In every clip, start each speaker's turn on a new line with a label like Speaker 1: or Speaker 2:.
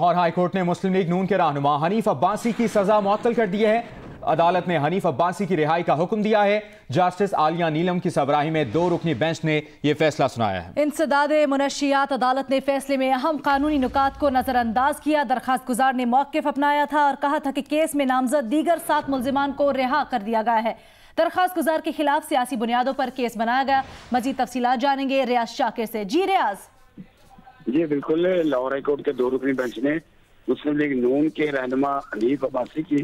Speaker 1: Lahore high court ने मुस्लिम league नून के रहनुमा हनीफ अब्बासी की सजा मुअत्तल कर दी है। अदालत ने हनीफ अब्बासी की रिहाई का हुक्म दिया है। जस्टिस आलिया नीलम की सरबराही में 2 रुकनी बेंच ने यह फैसला सुनाया है।
Speaker 2: इंसदाद मुनशियात अदालत ने फैसले में अहम कानूनी नुकात को नजरअंदाज किया। दरखास्त गुजार ने मौक़िफ़ अपनाया था और कहा था कि केस में नामजद दीगर 7 मुल्जिमान को रिहा कर दिया गया है। दरखास्त गुजार के खिलाफ सियासी बुनियादों पर केस बनाया गया। मजीद तफसीलात जानेंगे रियाज शाकिर से। जी रियाज।
Speaker 3: जी बिल्कुल, लाहौर हाई कोर्ट के 2 रुकनी बेंच ने मुस्लिम लीग नून के रहनुमा हनीफ अब्बासी की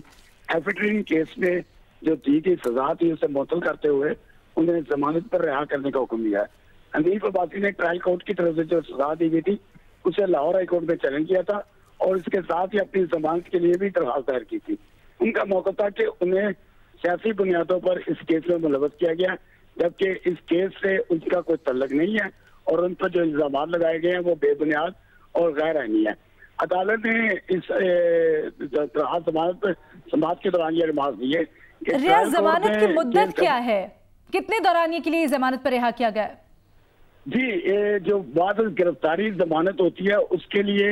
Speaker 3: एफिड्रिन केस में जो दी गई सजा थी उसे मुअत्तल करते हुए उन्हें जमानत पर रिहा करने का हुक्म दिया है। हनीफ अब्बासी ने ट्रायल कोर्ट की तरफ से जो सजा दी गई थी उसे लाहौर हाई कोर्ट में चैलेंज किया था और इसके साथ ही अपनी जमानत के लिए भी दरखास्त दायर की थी। उनका मौका था कि उन्हें सियासी बुनियादों पर इस केस में मुलव्वस किया गया, जबकि इस केस से उनका कोई तल्लुक नहीं है और उन पर जो इल्जाम लगाए गए हैं वो बेबुनियाद और गैर आईनी है। अदालत ने इस समाज के दौरान ये रिमार्क दिए कि
Speaker 2: जमानत की मुद्दत क्या है, कितने दौरानिये के लिए जमानत पर रिहा किया गया?
Speaker 3: जी, जो बाद गिरफ्तारी जमानत होती है उसके लिए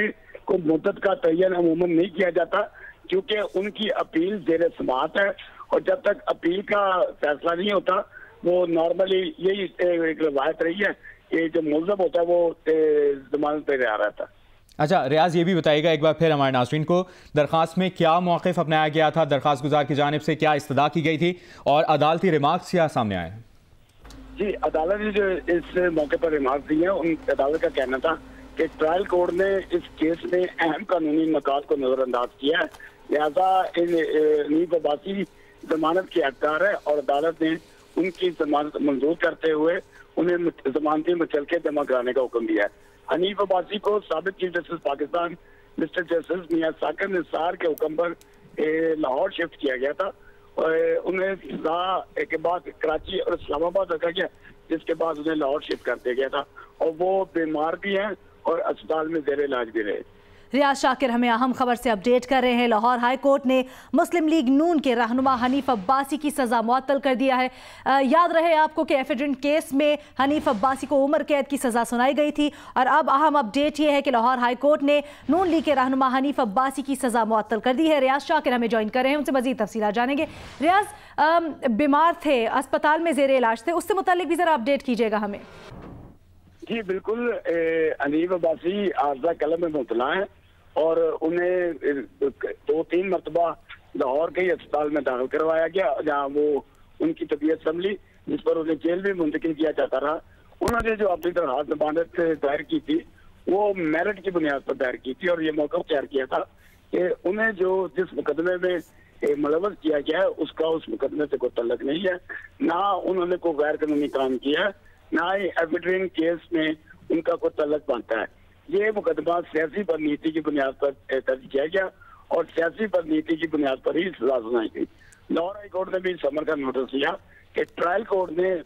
Speaker 3: कोई मुद्दत का तयन अमूमन नहीं किया जाता, क्योंकि उनकी अपील जेर समाअत है और जब तक अपील का फैसला नहीं होता वो नॉर्मली यही एक रवायत रही है कि जो मुलज़म होता है वो जमानत पर रिहा रहता है।
Speaker 1: अच्छा रियाज, ये भी बताइएगा एक बार फिर हमारे नाज़रीन को, दरखास्त में क्या मौक़िफ़ अपनाया गया था, दरखास्त गुजार की जानिब से क्या इस्तदा की गई थी और अदालती रिमार्क्स क्या सामने आए?
Speaker 3: जी, अदालत ने जो इस मौके पर रिमार्क दिए हैं उन अदालत का कहना था कि ट्रायल कोर्ट ने इस केस में अहम कानूनी मकासद को नजरअंदाज किया है, लिहाजा हनीफ अब्बासी जमानत के हकदार है और अदालत ने उनकी जमानत मंजूर करते हुए उन्हें जमानती मुचलके जमा कराने का हुक्म दिया है। हनीफ अब्बासी को साबिक chief justice Pakistan mister justice Mian Saqib Nisar के हुक्म पर लाहौर शिफ्ट किया गया था और उन्हें सजा के बाद कराची और इस्लामाबाद रखा गया, जिसके बाद उन्हें लाहौर शिफ्ट कर दिया गया था और वो बीमार भी हैं और अस्पताल में जेर इलाज भी रहे।
Speaker 2: रियाज शाकिर हमें अहम खबर से अपडेट कर रहे हैं। लाहौर हाई कोर्ट ने मुस्लिम लीग नून के रहनुमा हनीफ अब्बासी की सजा मुअत्तल कर दिया है। याद रहे आपको कि एफिड्रिन केस में हनीफ अब्बासी को उम्र कैद की सजा सुनाई गई थी और अब अहम अपडेट ये है कि लाहौर हाई कोर्ट ने नून लीग के रहनुमा हनीफ अब्बासी की सजा मुअत्तल कर दी है। रियाज शाकिर हमें ज्वाइन कर रहे हैं, उनसे मजीद तफसीलात जानेंगे। रियाज, बीमार थे, अस्पताल में जेर इलाज थे, उससे मुतालिक भी जरा अपडेट कीजिएगा हमें।
Speaker 3: जी बिल्कुल, हनीफ अब्बासी आर्जा कलम में मुबतला है और उन्हें 2-3 मरतबा लाहौर के ही अस्पताल में दाखिल करवाया गया, जहाँ वो उनकी तबीयत संभली, जिस पर उन्हें जेल में मुंतकिल किया जाता रहा। उन्होंने जो अपनी दरखास्त जमानत दायर की थी वो मेरिट की बुनियाद पर दायर की थी और ये मौका तैयार किया था कि उन्हें जो जिस मुकदमे में मुलव्वस किया गया है उसका उस मुकदमे से कोई तल्लुक नहीं है, ना उन्होंने कोई गैर कानूनी काम किया है, ना ही एफिड्रिन केस में उनका कोई तल्लुक बनता है। ये मुकदमा सियासी बदनीति की बुनियाद पर दर्ज किया गया और सियासी बदनीति की बुनियाद पर ही सजा सुनाई गई। लाहौर हाई कोर्ट ने भी समर का नोटिस लिया कि ट्रायल कोर्ट ने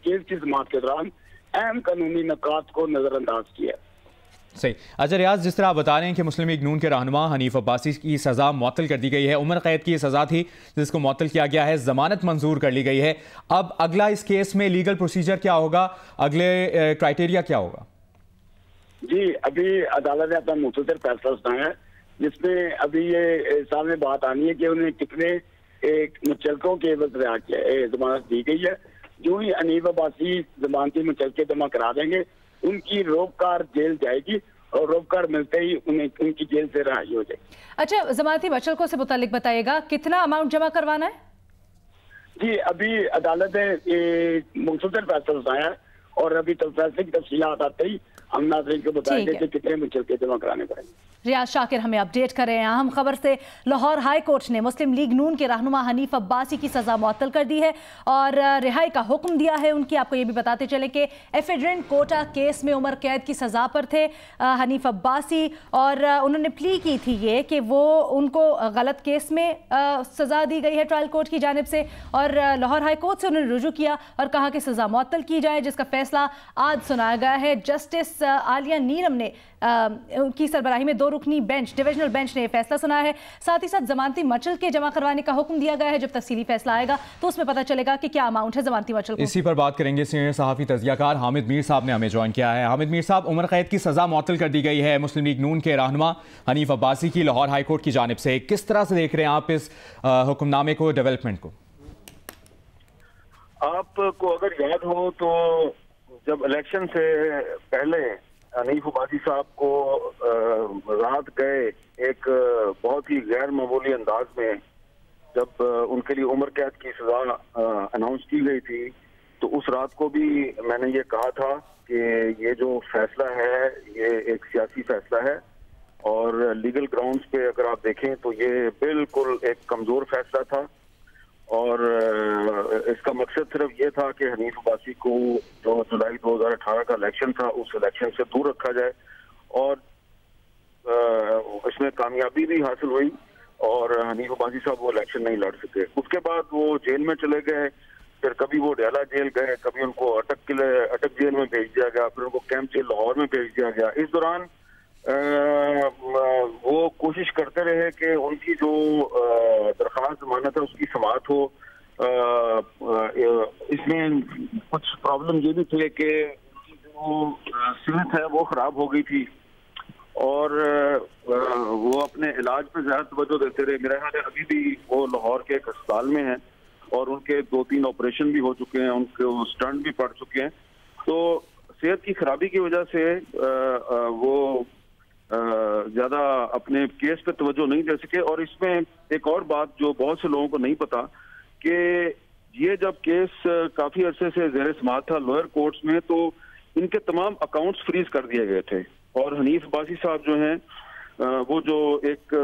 Speaker 3: केस की समाअत के दौरान अहम कानूनी नुकात को नजरअंदाज किया।
Speaker 1: सही। अच्छा रियाज, जिस तरह आप बता रहे हैं कि मुस्लिम लीग नून के रहनुमा हनीफ अब्बासी की सजा मुअत्तल कर दी गई है, उम्र कैद की सजा थी जिसको मुअत्तल किया गया है, जमानत मंजूर कर ली गई है, अब अगला इस केस में लीगल प्रोसीजर क्या होगा, अगले क्राइटेरिया क्या होगा?
Speaker 3: जी, अभी अदालत ने अपना मुख्तसर फैसला सुनाया है, जिसमें अभी ये सामने बात आनी है कि उन्हें कितने मुचलकों के जमानत दी गई है। जो ही हनीफ अब्बासी जमानती मुचलके जमा करा देंगे उनकी रोबकार जेल जाएगी और रोबकार मिलते ही उन्हें उनकी जेल से रिहाई हो जाएगी। अच्छा,
Speaker 2: जमानती मुचलकों से मुतालिक बताइएगा कितना अमाउंट जमा करवाना है?
Speaker 3: जी, अभी अदालत ने मुख्तसर फैसला सुनाया है और अभी तो फैसले की तफसीलात आते ही हम नाज़रीन को बताएंगे कि कितने मुचलके जमा कराने पड़ेंगे।
Speaker 2: रियाज शाकिर हमें अपडेट कर रहे हैं। अहम खबर से, लाहौर हाई कोर्ट ने मुस्लिम लीग नून के रहनुमा हनीफ अब्बासी की सजा मुअत्तल कर दी है और रिहाई का हुक्म दिया है उनकी। आपको ये भी बताते चले कि एफिड्रिन कोटा केस में उम्र कैद की सजा पर थे हनीफ अब्बासी और उन्होंने प्ली की थी ये कि वो उनको गलत केस में सजा दी गई है ट्रायल कोर्ट की जानिब से और लाहौर हाई कोर्ट से उन्होंने रुजू किया और कहा कि सजा मुअत्तल की जाए, जिसका फैसला आज सुनाया गया है। जस्टिस आलिया नीलम ने की सरबराही में 2 रुकनी बेंच, डिविजनल बेंच ने फैसला सुना है। साथ ही साथ जमानती मचल के जमा करवाने का हुक्म दिया गया है। जब तफसीली फैसला आएगा तो उसमें पता चलेगा कि क्या अमाउंट है जमानती मचल को।
Speaker 1: इसी पर बात करेंगे। सीनियर सहाफ़ी तज़कियाकार हामिद मीर साहब ने हमें ज्वाइन किया है। हामिद मीर साहब, उम्र कैद की सज़ा मुअत्तल कर दी गई है मुस्लिम लीग नून के रहनुमा हनीफ अब्बासी की लाहौर हाई कोर्ट की जानिब से। किस तरह से देख रहे हैं आप इस हुक्मनामे को, डेवलपमेंट को?
Speaker 4: आपको अगर याद हो तो जब इलेक्शन से पहले हनीफ अब्बासी साहब को राहत गए एक बहुत ही गैर मामूली अंदाज में जब उनके लिए उम्र कैद की सजा अनाउंस की गई थी, तो उस रात को भी मैंने ये कहा था कि ये जो फैसला है ये एक सियासी फैसला है और लीगल ग्राउंड्स पे अगर आप देखें तो ये बिल्कुल एक कमजोर फैसला था और इसका मकसद सिर्फ ये था कि हनीफ अब्बासी को जो जुलाई 2018 का इलेक्शन था उस इलेक्शन से दूर रखा जाए और इसमें कामयाबी भी हासिल हुई और हनीफ अब्बासी साहब वो इलेक्शन नहीं लड़ सके। उसके बाद वो जेल में चले गए, फिर कभी वो डेला जेल गए, कभी उनको अटक जेल में भेज दिया गया, फिर उनको कैंप जेल लाहौर में भेज दिया गया। इस दौरान वो कोशिश करते रहे कि उनकी जो दरख्वास्त जमानत है उसकी समाअत हो। इसमें कुछ प्रॉब्लम ये भी थे कि जो सेहत है वो खराब हो गई थी और वो अपने इलाज पर ज्यादा तवज्जो देते रहे। मेरा ख्याल है अभी भी वो लाहौर के एक अस्पताल में हैं और उनके 2-3 ऑपरेशन भी हो चुके हैं, उनके स्टंट भी पड़ चुके हैं। तो सेहत की खराबी की वजह से वो ज्यादा अपने केस पे तवज्जो नहीं दे सके। और इसमें एक और बात जो बहुत से लोगों को नहीं पता कि ये जब केस काफी अरसे से ज़ेर समाअत था लोअर कोर्ट्स में, तो इनके तमाम अकाउंट्स फ्रीज कर दिए गए थे और हनीफ अब्बासी साहब जो हैं वो जो एक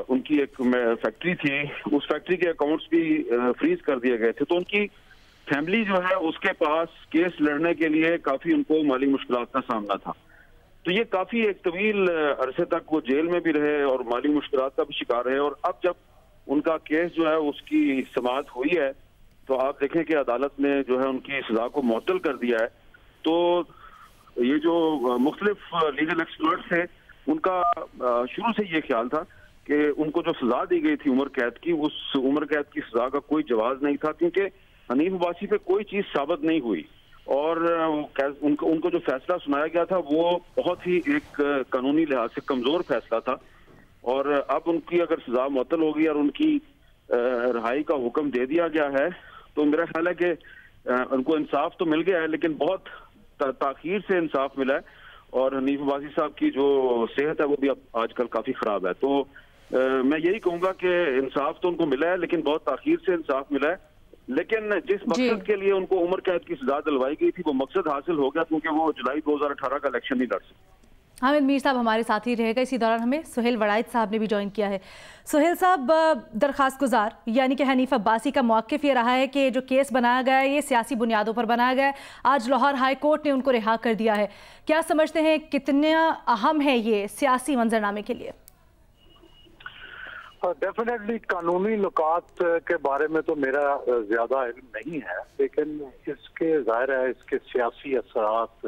Speaker 4: उनकी एक फैक्ट्री थी उस फैक्ट्री के अकाउंट्स भी फ्रीज कर दिए गए थे। तो उनकी फैमिली जो है उसके पास केस लड़ने के लिए काफी उनको माली मुश्किलात का सामना था। तो ये काफी एक तवील अरसे तक वो जेल में भी रहे और माली मुश्किलात का भी शिकार रहे और अब जब उनका केस जो है उसकी समाअत हुई है तो आप देखें कि अदालत ने जो है उनकी सजा को मुअत्तल कर दिया है। तो ये जो मुख्तलिफ लीगल एक्सपर्ट्स थे उनका शुरू से ये ख्याल था कि उनको जो सजा दी गई थी उम्र कैद की, उस उम्र कैद की सजा का कोई जवाज नहीं था क्योंकि हनीफ अब्बासी पे कोई चीज साबित नहीं हुई और उनको जो फैसला सुनाया गया था वो बहुत ही एक कानूनी लिहाज से कमजोर फैसला था। और अब उनकी अगर सजा मुअत्तल होगी और उनकी रिहाई का हुक्म दे दिया गया है तो मेरा ख्याल है कि उनको इंसाफ तो मिल गया है लेकिन बहुत ताखीर से इंसाफ मिला है और हनीफ अब्बासी साहब की जो सेहत है वो भी अब आजकल काफी खराब है। तो मैं यही कहूंगा कि इंसाफ तो उनको मिला है लेकिन बहुत ताखीर से इंसाफ मिला है। लेकिन जिस मकसद के लिए उनको उम्र कैद की सजा दिलवाई गई थी वो मकसद हासिल हो गया क्योंकि वो जुलाई 2018 का इलेक्शन नहीं लड़ सके।
Speaker 2: हामिद मीर साहब हमारे साथ ही रहेगा। इसी दौरान हमें सुहेल वड़ाइद साहब ने भी ज्वाइन किया है। सुहेल साहब, दरखास्त गुजार यानी कि हनीफ अब्बासी का मौक़िफ़ ये रहा है कि जो केस बनाया गया है ये सियासी बुनियादों पर बनाया गया है। आज लाहौर हाई कोर्ट ने उनको रिहा कर दिया है। क्या समझते हैं कितना अहम है ये सियासी मंजरनामे के लिए?
Speaker 5: डेफिनेटली कानूनी नुकात के बारे में तो मेरा ज्यादा इल्म नहीं है लेकिन इसके जाहिर है इसके सियासी असरात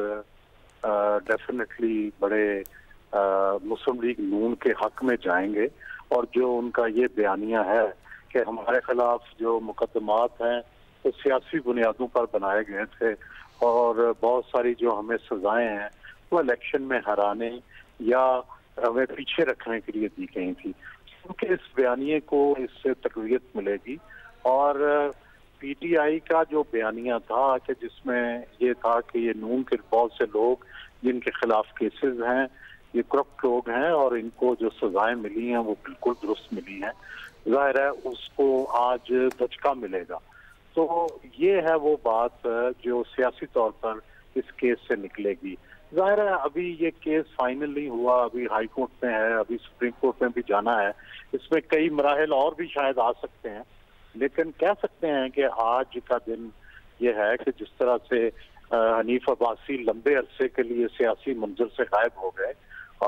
Speaker 5: डेफिनेटली बड़े मुस्लिम लीग नून के हक में जाएंगे और जो उनका ये बयानिया है कि हमारे खिलाफ जो मुकदमात हैं वो सियासी बुनियादों पर बनाए गए थे और बहुत सारी जो हमें सजाएं हैं वो इलेक्शन में हराने या हमें पीछे रखने के लिए दी गई थी, क्योंकि इस बयानिए को इससे तकवीत मिलेगी। और पीटीआई का जो बयानिया था कि जिसमें ये था कि ये नून के बहुत से लोग जिनके खिलाफ केसेस हैं ये करप्ट लोग हैं और इनको जो सजाएं मिली हैं वो बिल्कुल दुरुस्त मिली हैं, जाहिर है उसको आज दचका मिलेगा। तो ये है वो बात जो सियासी तौर पर इस केस से निकलेगी। जाहिर है अभी ये केस फाइनल नहीं हुआ, अभी हाई कोर्ट में है, अभी सुप्रीम कोर्ट में भी जाना है, इसमें कई मराहल और भी शायद आ सकते हैं। लेकिन कह सकते हैं कि आज का दिन ये है कि जिस तरह से हनीफ अब्बासी लंबे अरसे के लिए सियासी मंजर से गायब हो गए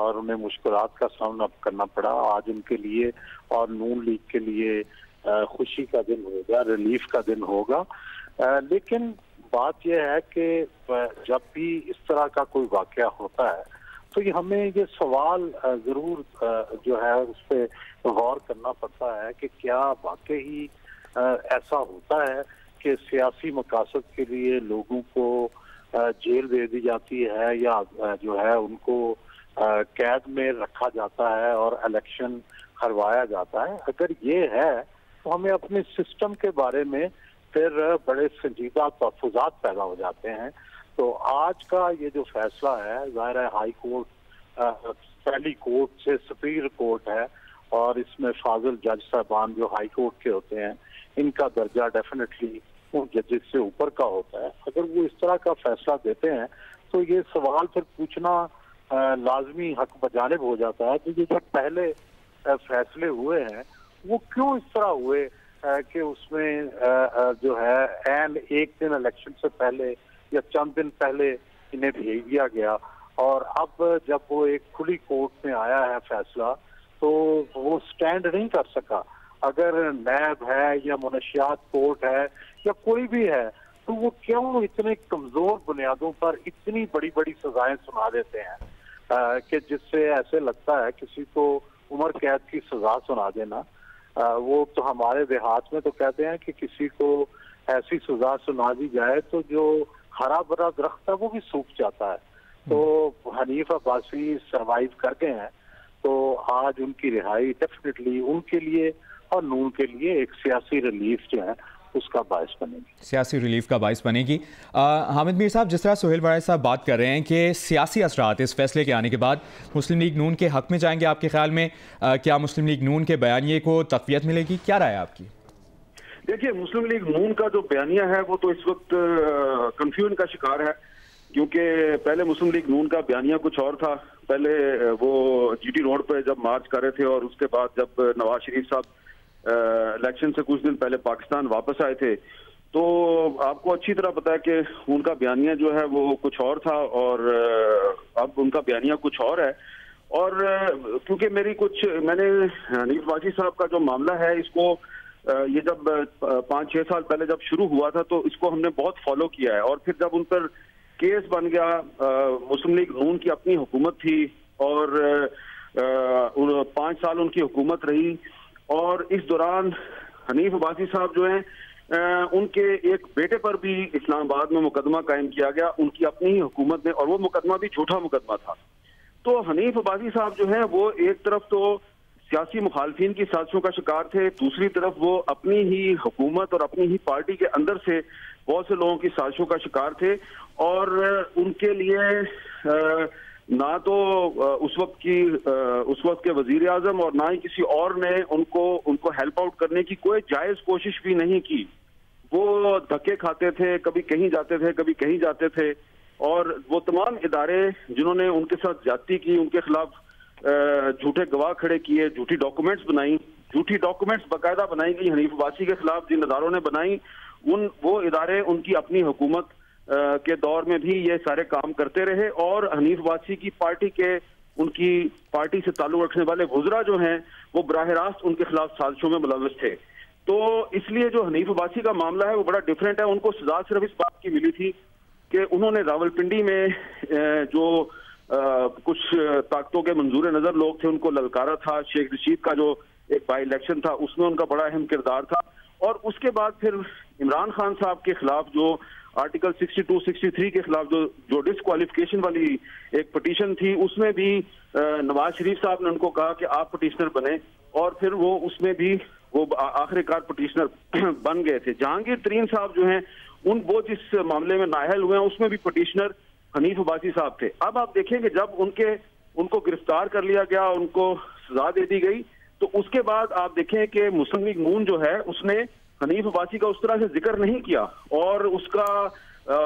Speaker 5: और उन्हें मुश्किलात का सामना करना पड़ा, आज उनके लिए और नून लीग के लिए खुशी का दिन होगा, रिलीफ का दिन होगा। लेकिन बात यह है कि जब भी इस तरह का कोई वाकया होता है तो ये हमें ये सवाल जरूर जो है उस पर गौर करना पड़ता है कि क्या वाकई ही ऐसा होता है कि सियासी मकासद के लिए लोगों को जेल दे दी जाती है या जो है उनको कैद में रखा जाता है और इलेक्शन करवाया जाता है। अगर ये है तो हमें अपने सिस्टम के बारे में फिर बड़े संजीदा तहफ़्फ़ुज़ात पैदा हो जाते हैं। तो आज का ये जो फैसला है, ज़ाहिर है हाई कोर्ट पहली कोर्ट से सुप्रीम कोर्ट है और इसमें फाजिल जज साहबान जो हाई कोर्ट के होते हैं इनका दर्जा डेफिनेटली उन जजेस से ऊपर का होता है। अगर वो इस तरह का फैसला देते हैं तो ये सवाल फिर पूछना लाजमी हक बजानिब हो जाता है कि ये जो पहले फैसले हुए हैं वो क्यों इस तरह हुए कि उसमें जो है एन एक दिन इलेक्शन से पहले या चंद दिन पहले इन्हें भेज दिया गया और अब जब वो एक खुली कोर्ट में आया है फैसला तो वो स्टैंड नहीं कर सका। अगर नैब है या मुनशियात कोर्ट है या कोई भी है तो वो क्यों इतने कमजोर बुनियादों पर इतनी बड़ी बड़ी सजाएं सुना देते हैं कि जिससे ऐसे लगता है किसी को उम्र कैद की सजा सुना देना। वो तो हमारे देहात में तो कहते हैं कि किसी को ऐसी सजा सुना दी जाए तो जो हरा भरा दरख्त है वो भी सूख जाता है। तो हनीफ अब्बासी सरवाइव कर गए हैं तो आज उनकी रिहाई डेफिनेटली उनके लिए और नून के लिए एक सियासी रिलीफ जो है उसका बायस बनेगी,
Speaker 1: सियासी रिलीफ का बायस बनेगी। हामिद मीर साहब, जिस तरह सुहेल बड़ाई साहब बात कर रहे हैं कि सियासी असरात इस फैसले के आने के बाद मुस्लिम लीग नून के हक में जाएंगे, आपके ख्याल में क्या मुस्लिम लीग नून के बयानिए को तक़वियत मिलेगी? क्या राय है आपकी?
Speaker 4: देखिए, मुस्लिम लीग नून का जो बयानिया है वो तो इस वक्त कंफ्यूजन का शिकार है, क्योंकि पहले मुस्लिम लीग नून का बयानिया कुछ और था। पहले वो जीटी रोड पे जब मार्च कर रहे थे और उसके बाद जब नवाज शरीफ साहब इलेक्शन से कुछ दिन पहले पाकिस्तान वापस आए थे तो आपको अच्छी तरह पता है कि उनका बयानिया जो है वो कुछ और था और अब उनका बयानिया कुछ और है। और क्योंकि मैंने हनीफ अब्बासी साहब का जो मामला है इसको ये जब 5-6 साल पहले जब शुरू हुआ था तो इसको हमने बहुत फॉलो किया है और फिर जब उन पर केस बन गया, मुस्लिम लीग नून की अपनी हुकूमत थी और 5 साल उनकी हुकूमत रही और इस दौरान हनीफ अब्बासी साहब जो हैं उनके एक बेटे पर भी इस्लामाबाद में मुकदमा कायम किया गया उनकी अपनी ही हुकूमत ने, और वो मुकदमा भी झूठा मुकदमा था। तो हनीफ अब्बासी साहब जो है वो एक तरफ तो सियासी मुखालफिन की साजिशों का शिकार थे, दूसरी तरफ वो अपनी ही हुकूमत और अपनी ही पार्टी के अंदर से बहुत से लोगों की साजिशों का शिकार थे और उनके लिए ना तो उस वक्त के वजीर आजम और ना ही किसी और ने उनको हेल्प आउट करने की कोई जायज कोशिश भी नहीं की। वो धक्के खाते थे, कभी कहीं जाते थे कभी कहीं जाते थे और वो तमाम इदारे जिन्होंने उनके साथ ज्यादती की, उनके खिलाफ झूठे गवाह खड़े किए, झूठी डॉक्यूमेंट्स बाकायदा बनाई गई हनीफ अब्बासी के खिलाफ जिन इदारों ने बनाई, वो इदारे उनकी अपनी हुकूमत के दौर में भी ये सारे काम करते रहे और हनीफ अब्बासी की पार्टी के उनकी पार्टी से ताल्लुक रखने वाले वुज़रा जो हैं वो बराह रास्त उनके खिलाफ साजिशों में मुलव्वस थे। तो इसलिए जो हनीफ अब्बासी का मामला है वो बड़ा डिफरेंट है। उनको सजा सिर्फ इस बात की मिली थी कि उन्होंने रावलपिंडी में जो कुछ ताकतों के मंजूर नजर लोग थे उनको ललकारा था। शेख रशीद का जो एक बाई इलेक्शन था उसमें उनका बड़ा अहम किरदार था और उसके बाद फिर इमरान खान साहब के खिलाफ जो आर्टिकल 62-63 के खिलाफ जो डिस्क्वालिफिकेशन वाली एक पटिशन थी उसमें भी नवाज शरीफ साहब ने उनको कहा कि आप पटिशनर बने और फिर वो उसमें भी वो आखिरकार पटिशनर बन गए थे। जहांगीर तरीन साहब जो हैं वो जिस मामले में नाअहल हुए हैं उसमें भी पटिशनर हनीफ अब्बासी साहब थे। अब आप देखेंगे जब उनको गिरफ्तार कर लिया गया, उनको सजा दे दी गई, तो उसके बाद आप देखें कि मुस्लिम लीग नून जो है उसने हनीफ अब्बासी का उस तरह से जिक्र नहीं किया और उसका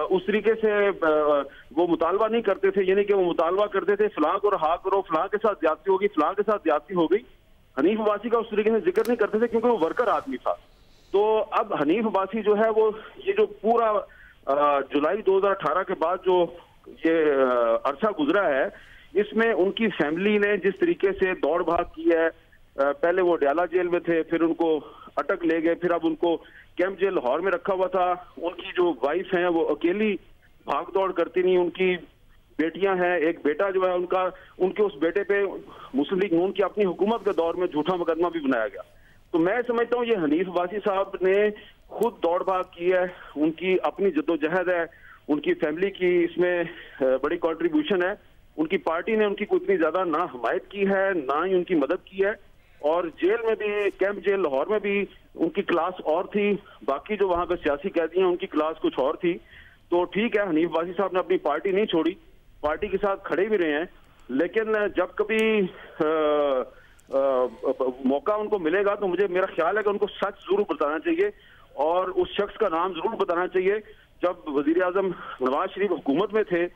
Speaker 4: उस तरीके से वो मुतालबा नहीं करते थे, यानी कि वो मुतालबा करते थे फलां को रहा करो, फलां के साथ ज्यादती होगी, फलां के साथ ज्यादती हो गई। हनीफ अब्बासी का उस तरीके से जिक्र नहीं करते थे क्योंकि वो वर्कर आदमी था। तो अब हनीफ अब्बासी जो है वो ये जो पूरा जुलाई 2018 के बाद जो ये अरसा गुजरा है इसमें उनकी फैमिली ने जिस तरीके से दौड़ भाग की है, पहले वो डयाला जेल में थे, फिर उनको अटक ले गए, फिर अब उनको कैंप जेल लाहौर में रखा हुआ था। उनकी जो वाइफ है वो अकेली भाग दौड़ करती नहीं, उनकी बेटियां हैं, एक बेटा जो है उनका, उनके उस बेटे पे मुस्लिम लीग नून की अपनी हुकूमत के दौर में झूठा मुकदमा भी बनाया गया। तो मैं समझता हूँ ये हनीफ अब्बासी साहब ने खुद दौड़ भाग की है, उनकी अपनी जद्दोजहद है, उनकी फैमिली की इसमें बड़ी कंट्रीब्यूशन है। उनकी पार्टी ने उनकी उतनी ज्यादा ना हमायत की है, ना ही उनकी मदद की है। और जेल में भी, कैंप जेल लाहौर में भी उनकी क्लास और थी, बाकी जो वहां पे सियासी कैदी हैं उनकी क्लास कुछ और थी। तो ठीक है, हनीफ अब्बासी साहब ने अपनी पार्टी नहीं छोड़ी, पार्टी के साथ खड़े भी रहे हैं, लेकिन जब कभी मौका उनको मिलेगा तो मेरा ख्याल है कि उनको सच जरूर बताना चाहिए और उस शख्स का नाम जरूर बताना चाहिए। जब वजीर आजम नवाज शरीफ हुकूमत में थे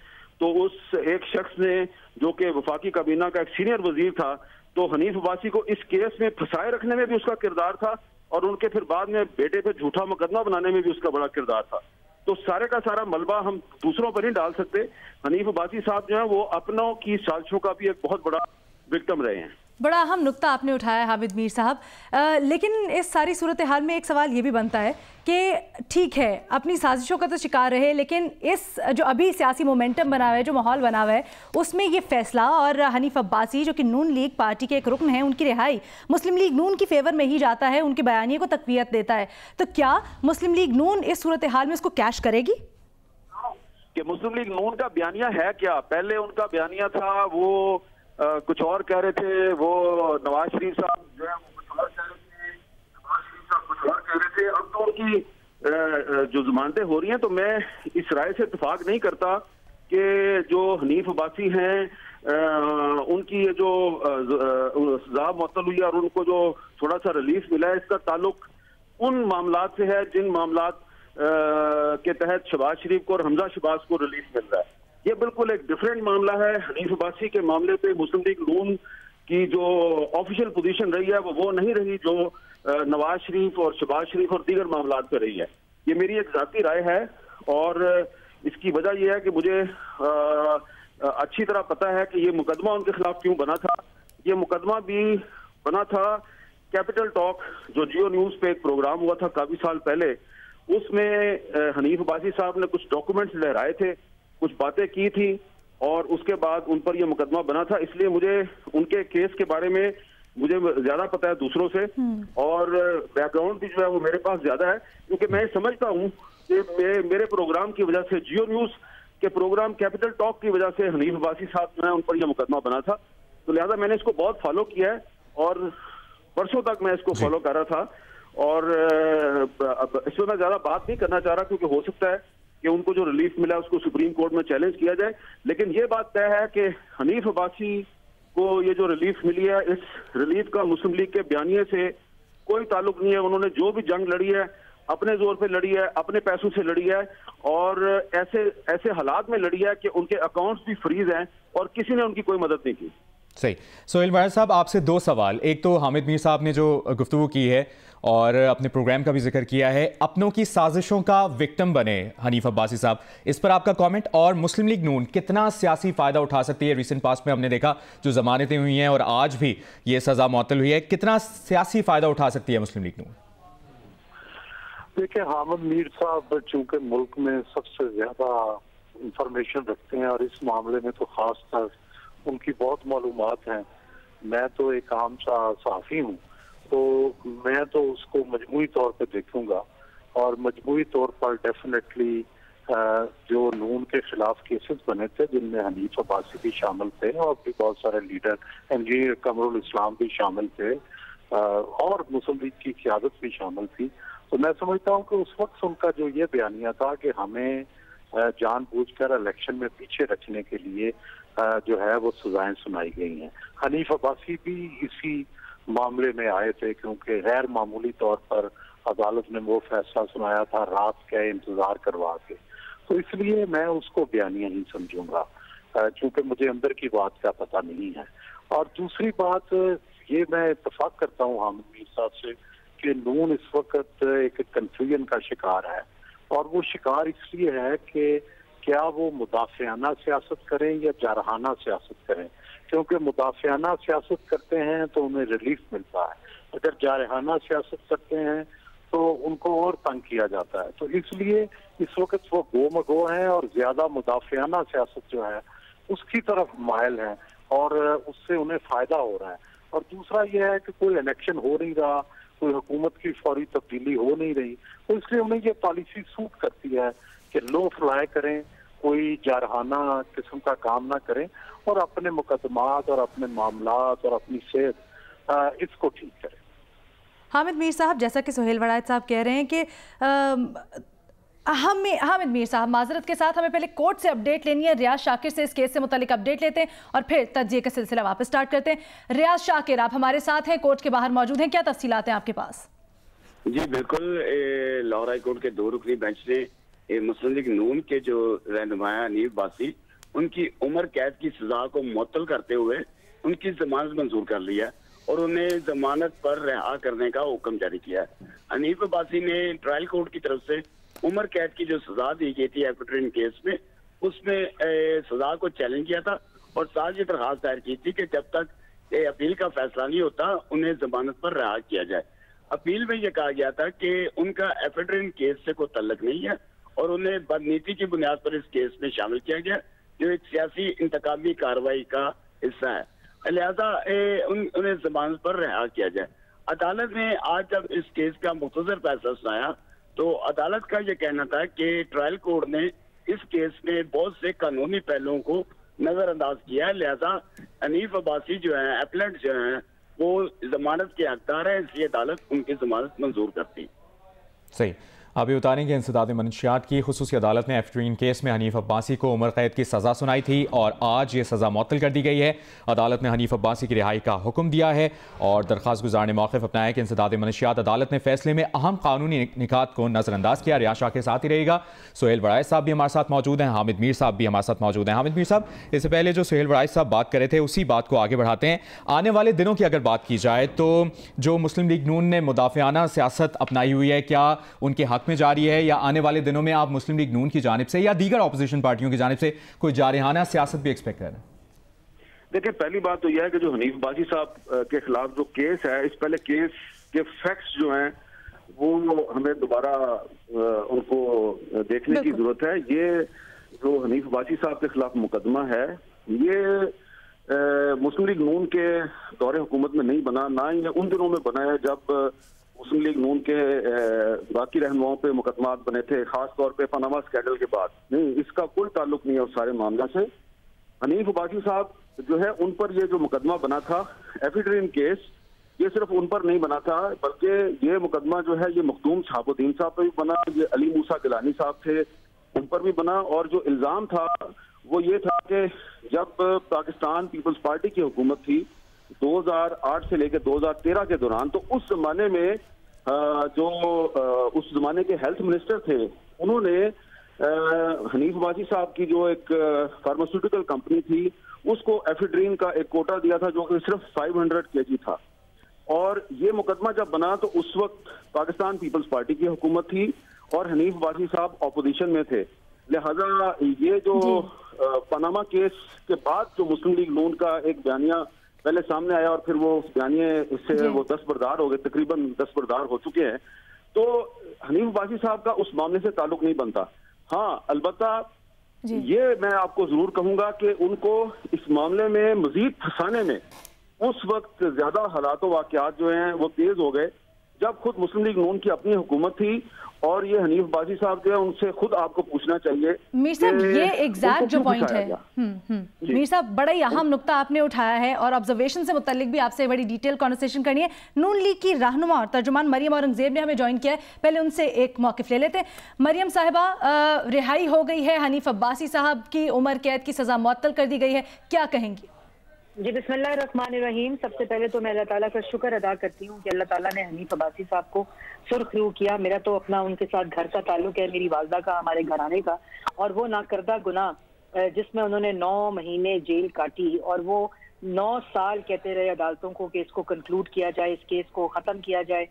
Speaker 4: तो उस एक शख्स ने, जो कि वफाकी काबीना का एक सीनियर वजीर था, तो हनीफ अब्बासी को इस केस में फंसाए रखने में भी उसका किरदार था और उनके फिर बाद में बेटे पे झूठा मुकदमा बनाने में भी उसका बड़ा किरदार था। तो सारे का सारा मलबा हम दूसरों पर नहीं डाल सकते। हनीफ अब्बासी साहब जो है वो अपनों की साजिशों का भी एक बहुत बड़ा विक्टिम रहे हैं।
Speaker 2: बड़ा अहम नुक्ता आपने उठाया हामिद मीर साहब, लेकिन इस सारी सूरत हाल में एक सवाल ये भी बनता है कि ठीक है अपनी साजिशों का तो शिकार रहे, लेकिन इस जो अभी सियासी मोमेंटम बना हुआ है, जो माहौल बना हुआ है, उसमें ये फैसला और हनीफ अब्बासी जो कि नून लीग पार्टी के एक रुकन है, उनकी रिहाई मुस्लिम लीग नून की फेवर में ही जाता है, उनके बयानिए को तकवीयत देता है। तो क्या मुस्लिम लीग नून इस सूरत हाल में इसको कैश करेगी?
Speaker 4: कि मुस्लिम लीग नून का बयानिया है क्या? पहले उनका बयानिया था वो कुछ और कह रहे थे, वो नवाज शरीफ साहब जो है वो कुछ और कह रहे थे, नवाज शरीफ साहब कुछ और कह रहे थे। अब तो उनकी जो जमानतें हो रही हैं, तो मैं इस राय से इत्तेफाक नहीं करता कि जो हनीफ अब्बासी हैं उनकी ये जो सजा मुअत्तल हुई और उनको जो थोड़ा सा रिलीफ मिला है, इसका ताल्लुक उन मामलात से है जिन मामलात के तहत शहबाज शरीफ को और हमजा शहबाज को रिलीफ मिल रहा है। ये बिल्कुल एक डिफरेंट मामला है। हनीफ अब्बासी के मामले पे मुस्लिम लीग नून की जो ऑफिशियल पोजीशन रही है वो नहीं रही जो नवाज शरीफ और शहबाज शरीफ और दीगर मामलात पे रही है। ये मेरी एक जाती राय है और इसकी वजह यह है कि मुझे अच्छी तरह पता है कि ये मुकदमा उनके खिलाफ क्यों बना था। ये मुकदमा भी बना था कैपिटल टॉक, जो जियो न्यूज पे एक प्रोग्राम हुआ था काफी साल पहले, उसमें हनीफ अब्बासी साहब ने कुछ डॉक्यूमेंट्स लहराए थे, कुछ बातें की थी और उसके बाद उन पर यह मुकदमा बना था। इसलिए मुझे उनके केस के बारे में मुझे ज्यादा पता है दूसरों से और बैकग्राउंड भी जो है वो मेरे पास ज्यादा है, क्योंकि मैं समझता हूँ कि मेरे प्रोग्राम की वजह से, जियो न्यूज के प्रोग्राम कैपिटल टॉक की वजह से हनीफ अब्बासी साहब जो है उन पर यह मुकदमा बना था। तो लिहाजा मैंने इसको बहुत फॉलो किया है और परसों तक मैं इसको फॉलो कर रहा था और इसमें मैं ज्यादा बात नहीं करना चाह रहा, क्योंकि हो सकता है कि उनको जो रिलीफ मिला उसको सुप्रीम कोर्ट में चैलेंज किया जाए। लेकिन ये बात तय है कि हनीफ अब्बासी को ये जो रिलीफ मिली है, इस रिलीफ का मुस्लिम लीग के बयानिए से कोई ताल्लुक नहीं है। उन्होंने जो भी जंग लड़ी है अपने जोर पे लड़ी है, अपने पैसों से लड़ी है और ऐसे हालात में लड़ी है कि उनके अकाउंट्स भी फ्रीज हैं और किसी ने उनकी कोई मदद नहीं की।
Speaker 1: सही। सोहेल वाहिद साहब, आपसे दो सवाल। एक तो हामिद मीर साहब ने जो गुफ्तगू की है और अपने प्रोग्राम का भी जिक्र किया है, अपनों की साजिशों का विक्टिम बने हनीफ अब्बासी साहब, इस पर आपका कमेंट। और मुस्लिम लीग नून कितना सियासी फ़ायदा उठा सकती है? रिसेंट पास्ट में हमने देखा जो ज़मानतें हुई हैं और आज भी ये सज़ा मुअत्तल हुई है, कितना सियासी फ़ायदा उठा सकती है मुस्लिम लीग नून?
Speaker 5: देखिए, हामिद मीर साहब चूंकि मुल्क में सबसे ज्यादा इंफॉर्मेशन रखते हैं और इस मामले में तो खास कर उनकी बहुत मालूमात हैं। मैं तो एक आम सा सहाफ़ी हूँ, तो मैं तो उसको मजमूई तौर पे देखूंगा और मजमूई तौर पर डेफिनेटली जो नून के खिलाफ केसेस बने थे जिनमें हनीफ अब्बासी भी शामिल थे और भी बहुत सारे लीडर, इंजीनियर कमरुल इस्लाम भी शामिल थे और मुस्लिम लीग की क़यादत भी शामिल थी। तो मैं समझता हूँ कि उस वक्त उनका जो ये बयानिया था कि हमें जानबूझकर इलेक्शन में पीछे रखने के लिए जो है वो सजाएं सुनाई गई हैं। हनीफ अब्बासी भी इसी मामले में आए थे क्योंकि गैर मामूली तौर पर अदालत ने वो फैसला सुनाया था रात का इंतजार करवा के, तो इसलिए मैं उसको बयानिया ही समझूंगा क्योंकि मुझे अंदर की बात का पता नहीं है। और दूसरी बात ये मैं इत्तेफाक करता हूँ हामिद मीर साहब से कि नून इस वक्त एक कंफ्यूजन का शिकार है और वो शिकार इसलिए है कि क्या वो मुदाफियाना सियासत करें या जारहाना सियासत करें, क्योंकि मुदाफियाना सियासत करते हैं तो उन्हें रिलीफ मिलता है, अगर जारहाना सियासत करते हैं तो उनको और तंग किया जाता है। तो इसलिए इस वक्त वो गो मगो हैं और ज्यादा मुदाफियाना सियासत जो है उसकी तरफ मायल हैं और उससे उन्हें फायदा हो रहा है। और दूसरा यह है कि कोई इलेक्शन हो नहीं रहा, कोई हुकूमत की फौरी तब्दीली हो नहीं रही, तो इसलिए उन्हें ये पॉलिसी सूट करती है कि लो फ्लाई करें, कोई जारहाना किस्म का काम ना करें और अपने मुकदमात और अपने मामलात और अपनी सेहत इसको ठीक करें।
Speaker 2: हामिद मीर साहब, जैसा कि सुहेल वड़ायत साहब कह रहे हैं कि हामिद मीर साहब, माजरत के साथ हमें पहले कोर्ट से अपडेट लेनी है। रियाज शाकिर से इस केस से मुतालिक अपडेट लेते हैं और फिर तज्जिए का सिलसिला वापस स्टार्ट करते हैं। रियाज शाकिर, आप हमारे साथ हैं, कोर्ट के बाहर मौजूद हैं, क्या तफसीलात हैं आपके पास?
Speaker 3: जी बिल्कुल, लाहौर हाई कोर्ट के 2 रुकनी बेंच ने मुस्लिम लीग नून के जो रहनुमाया हनीफ बासी, उनकी उम्र कैद की सजा को मुअत्तल करते हुए उनकी जमानत मंजूर कर लिया और उन्हें जमानत पर रिहा करने का हुक्म जारी किया है। हनीफ बासी ने ट्रायल कोर्ट की तरफ से उम्र कैद की जो सजा दी गई थी एफिडेविट केस में, उसमें सजा को चैलेंज किया था और साथ ये दरखास्त दायर की थी कि जब तक अपील का फैसला नहीं होता उन्हें जमानत पर रिहा किया जाए। अपील में यह कहा गया था कि उनका एफिडेविट केस से कोई तल्लुक नहीं है और उन्हें बदनीति की बुनियाद पर इस केस में शामिल किया गया, जो एक सियासी इंतकामी कार्रवाई का हिस्सा है, लिहाजा उन्हें जमानत पर रिहा किया जाए। अदालत ने आज जब इस केस का मुख्तसर फैसला सुनाया तो अदालत का यह कहना था कि ट्रायल कोर्ट ने इस केस में बहुत से कानूनी पहलुओं को नजरअंदाज किया है, लिहाजा हनीफ अब्बासी जो है, एपलेंट जो है, वो जमानत के हकदार है, इसलिए अदालत उनकी जमानत मंजूर करती।
Speaker 1: सही, अभी उतारेंगे इंसदाद मनशियात की खुसूसी अदालत ने एफिडेविट केस में हनीफ अब्बासी को उम्र कैद की सज़ा सुनाई थी और आज ये सज़ा मुअत्तल कर दी गई है। अदालत ने हनीफ अब्बासी की रिहाई का हुक्म दिया है और दरख्वास्त गुजार ने मौक़िफ़ अपनाया कि इंसदाद मनशियात अदालत ने फैसले में अहम कानूनी निकात को नज़रअंदाज किया। रियाज शाकिर साथ ही रहेगा, सुहेल वड़ायत साहब भी हमारे साथ मौजूद हैं, हामिद मीर साहब भी हमारे साथ मौजूद हैं। हामिद मीर साहब, इससे पहले जो सुहेल वड़ायत साहब बात कर रहे थे उसी बात को आगे बढ़ाते हैं। आने वाले दिनों की अगर बात की जाए तो जो मुस्लिम लीग नून ने मुदाफ़ियाना सियासत अपनाई हुई है, क्या उनके हक में जारी है या आने वाले दिनों में आप मुस्लिम लीग नून की जानिब से या दीगर ऑपोजिशन पार्टियों की जानिब से कोई जारहाना सियासत भी एक्सपेक्ट कर रहे हैं?
Speaker 4: देखिए, पहली बात तो यह है कि जो हनीफ बासी साहब के खिलाफ जो केस है, इस पहले केस के फैक्ट्स जो हैं वो हमें दोबारा उनको देखने की जरूरत है। ये जो हनीफ बासी साहब के खिलाफ मुकदमा है, ये मुस्लिम लीग नून के दौरे हुकूमत में नहीं बना, ना ही उन दिनों में बना है जब मुस्लिम लीग नून के बाकी रहनुमाओं पे मुकदमात बने थे, खास तौर पे पनामा स्कैंडल के बाद। नहीं, इसका कोई ताल्लुक नहीं है उस सारे मामला से। हनीफ बासी साहब जो है, उन पर ये जो मुकदमा बना था एफिडेविट केस, ये सिर्फ उन पर नहीं बना था, बल्कि ये मुकदमा जो है ये मखदूम शहाबुद्दीन साहब पर भी बना, ये अली मूसा गिलानी साहब थे उन पर भी बना। और जो इल्जाम था वो ये था कि जब पाकिस्तान पीपल्स पार्टी की हुकूमत थी 2008 से लेकर 2013 के दौरान, तो उस जमाने में जो उस जमाने के हेल्थ मिनिस्टर थे, उन्होंने हनीफ बासी साहब की जो एक फार्मास्यूटिकल कंपनी थी उसको एफिड्रीन का एक कोटा दिया था जो कि सिर्फ 500 kg था। और ये मुकदमा जब बना तो उस वक्त पाकिस्तान पीपल्स पार्टी की हुकूमत थी और हनीफ बासी साहब ऑपोजिशन में थे। लिहाजा ये जो पनामा केस के बाद जो मुस्लिम लीग नून का एक बयानिया पहले सामने आया और फिर वो बयानिए से वो दस्तबरदार हो गए, तकरीबन दस्तबरदार हो चुके हैं, तो हनीफ बासी साहब का उस मामले से ताल्लुक नहीं बनता। हाँ, अलबत्ता ये मैं आपको जरूर कहूंगा कि उनको इस मामले में मजीद फंसाने में उस वक्त ज्यादा हालात वाकयात जो हैं वो तेज हो गए जब खुद मुस्लिम लीग नून की अपनी हुकूमत थी। और ये हनीफ बासी साहब जो है, उनसे खुद आपको पूछना चाहिए।
Speaker 2: मीर साहब, ये एग्जैक्ट जो पॉइंट है, मीर साहब, बड़ा ही अहम नुक्ता आपने उठाया है और ऑब्जर्वेशन से मुताल्लिक भी आपसे बड़ी डिटेल कॉन्वर्सेशन करनी है। नून लीग की रहनुमा और तर्जुमान मरियम औरंगजेब ने हमें ज्वाइन किया है, पहले उनसे एक मौक़िफ़ ले लेते हैं। मरियम साहिबा, रिहाई हो गई है, हनीफ अब्बासी साहब की उम्र कैद की सज़ा मुअत्तल कर दी गई है, क्या कहेंगी?
Speaker 6: जी, बिस्मिल्लाहिर्रहमानिर्रहीम। सबसे पहले तो मैं अल्लाह ताला का शुक्र अदा करती हूँ कि अल्लाह ताला ने हनीफ अब्बासी साहब को सुर्ख रू किया। मेरा तो अपना उनके साथ घर का ताल्लुक है, मेरी वालदा का, हमारे घराने का, और वो नाकर्दा गुनाह जिसमें उन्होंने 9 महीने जेल काटी और वो 9 साल कहते रहे अदालतों को कि इसको कंक्लूड किया जाए, इस केस को ख़त्म किया जाए,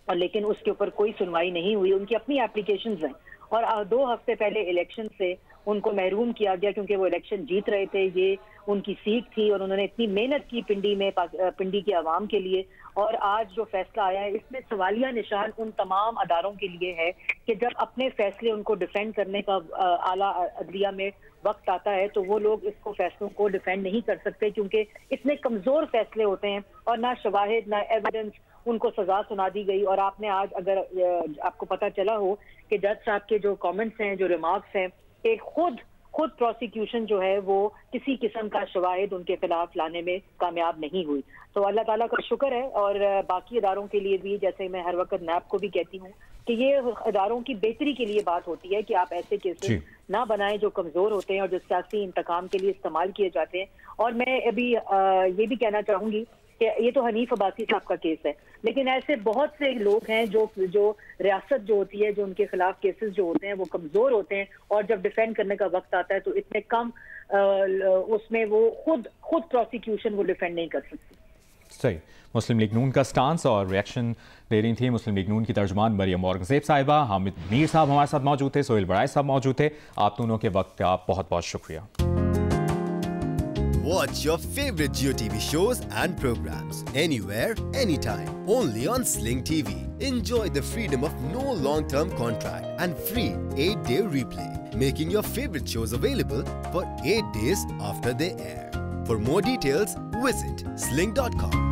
Speaker 6: और लेकिन उसके ऊपर कोई सुनवाई नहीं हुई। उनकी अपनी एप्लीकेशंस हैं और 2 हफ्ते पहले इलेक्शन से उनको महरूम किया गया क्योंकि वो इलेक्शन जीत रहे थे, ये उनकी सीट थी और उन्होंने इतनी मेहनत की पिंडी के अवाम के लिए। और आज जो फैसला आया है इसमें सवालिया निशान उन तमाम अदारों के लिए है कि जब अपने फैसले उनको डिफेंड करने का आला अदलिया में वक्त आता है तो वो लोग इसको फैसलों को डिफेंड नहीं कर सकते, क्योंकि इतने कमजोर फैसले होते हैं और ना शवाहिद ना एविडेंस, उनको सजा सुना दी गई। और आपने आज अगर आपको पता चला हो कि जज साहब के जो कमेंट्स हैं, जो रिमार्क्स हैं, कि खुद प्रोसिक्यूशन जो है वो किसी किस्म का शवाहिद उनके खिलाफ लाने में कामयाब नहीं हुई। तो अल्लाह ताला का शुक्र है। और बाकी इदारों के लिए भी, जैसे मैं हर वक्त नैब को भी कहती हूँ कि ये इदारों की बेहतरी के लिए बात होती है कि आप ऐसे केसेस ना बनाएं जो कमजोर होते हैं और जो सियासी इंतकाम के लिए इस्तेमाल किए जाते हैं। और मैं अभी ये भी कहना चाहूंगी कि ये तो हनीफ अब्बासी साहब का केस है, लेकिन ऐसे बहुत से लोग हैं जो रियासत जो होती है, जो उनके खिलाफ केसेस जो होते हैं वो कमजोर होते हैं, और जब डिफेंड करने का वक्त आता है तो इतने कम उसमें वो खुद प्रोसिक्यूशन वो डिफेंड नहीं कर सकती।
Speaker 1: सही। मुस्लिम लीग नून का स्टांस और रिएक्शन दे रही थी मुस्लिम लीग नून की तर्जुमान मरियम औरंगजेब साहिबा। हामिद मीर साहब हमारे साथ मौजूद थे, सोहेल बड़ाई साहब मौजूद थे। आप दोनों के वक्त का बहुत बहुत शुक्रिया।
Speaker 7: Watch your favorite Jio TV shows and programs anywhere, anytime, only on Sling TV. Enjoy the freedom of no long-term contract and free 8-day replay, making your favorite shows available for 8 days after they air. For more details, visit sling.com.